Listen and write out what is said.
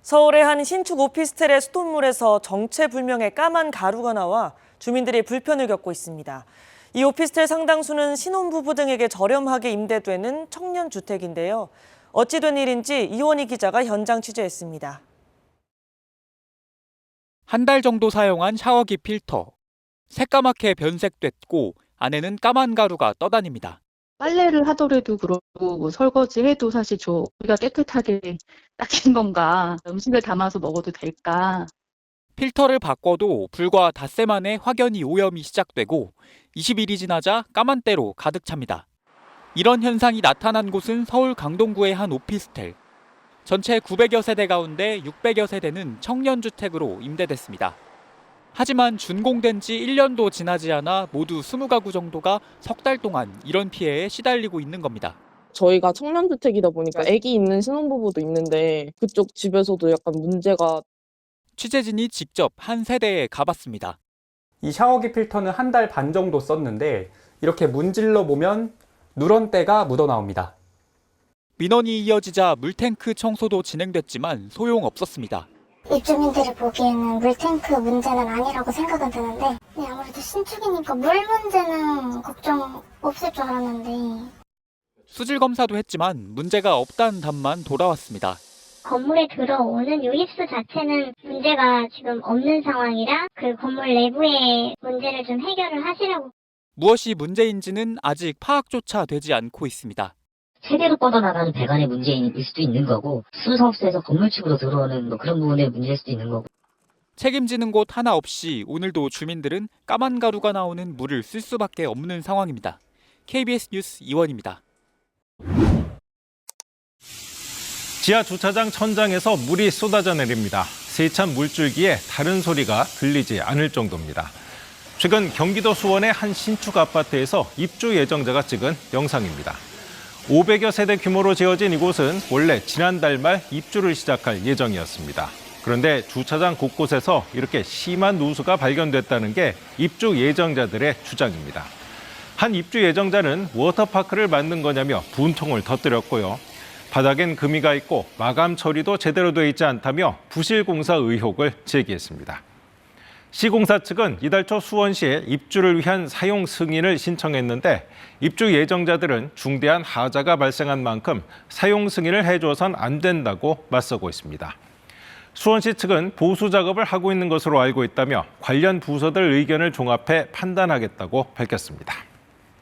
서울의 한 신축 오피스텔의 수돗물에서 정체불명의 까만 가루가 나와 주민들이 불편을 겪고 있습니다. 이 오피스텔 상당수는 신혼부부 등에게 저렴하게 임대되는 청년주택인데요. 어찌 된 일인지 이원희 기자가 현장 취재했습니다. 한 달 정도 사용한 샤워기 필터. 새까맣게 변색됐고 안에는 까만 가루가 떠다닙니다. 빨래를 하더라도 그렇고 뭐 설거지해도 사실 우리가 깨끗하게 닦인 건가, 음식을 담아서 먹어도 될까. 필터를 바꿔도 불과 닷새 만에 확연히 오염이 시작되고 20일이 지나자 까만 때로 가득 찹니다. 이런 현상이 나타난 곳은 서울 강동구의 한 오피스텔. 전체 900여 세대 가운데 600여 세대는 청년주택으로 임대됐습니다. 하지만 준공된 지 1년도 지나지 않아 모두 20가구 정도가 석 달 동안 이런 피해에 시달리고 있는 겁니다. 저희가 청년주택이다 보니까 아기 있는 신혼부부도 있는데 그쪽 집에서도 약간 문제가. 취재진이 직접 한 세대에 가봤습니다. 이 샤워기 필터는 한 달 반 정도 썼는데 이렇게 문질러 보면 누런 때가 묻어나옵니다. 민원이 이어지자 물탱크 청소도 진행됐지만 소용없었습니다. 입주민들이 보기에는 물탱크 문제는 아니라고 생각은 드는데 아무래도 신축이니까 물 문제는 걱정 없을 줄 알았는데 수질 검사도 했지만 문제가 없다는 답만 돌아왔습니다. 건물에 들어오는 유입수 자체는 문제가 지금 없는 상황이라 그 건물 내부의 문제를 좀 해결을 하시라고. 무엇이 문제인지는 아직 파악조차 되지 않고 있습니다. 세대로 뻗어나가는 배관의 문제일 수도 있는 거고 수성수에서 건물축으로 들어오는 그런 부분의 문제일 수도 있는 거고. 책임지는 곳 하나 없이 오늘도 주민들은 까만 가루가 나오는 물을 쓸 수밖에 없는 상황입니다. KBS 뉴스 이원입니다. 지하 주차장 천장에서 물이 쏟아져 내립니다. 세찬 물줄기에 다른 소리가 들리지 않을 정도입니다. 최근 경기도 수원의 한 신축 아파트에서 입주 예정자가 찍은 영상입니다. 500여 세대 규모로 지어진 이곳은 원래 지난달 말 입주를 시작할 예정이었습니다. 그런데 주차장 곳곳에서 이렇게 심한 누수가 발견됐다는 게 입주 예정자들의 주장입니다. 한 입주 예정자는 워터파크를 만든 거냐며 분통을 터뜨렸고요. 바닥엔 금이가 있고 마감 처리도 제대로 돼 있지 않다며 부실공사 의혹을 제기했습니다. 시공사 측은 이달 초 수원시에 입주를 위한 사용 승인을 신청했는데 입주 예정자들은 중대한 하자가 발생한 만큼 사용 승인을 해줘선 안 된다고 맞서고 있습니다. 수원시 측은 보수 작업을 하고 있는 것으로 알고 있다며 관련 부서들 의견을 종합해 판단하겠다고 밝혔습니다.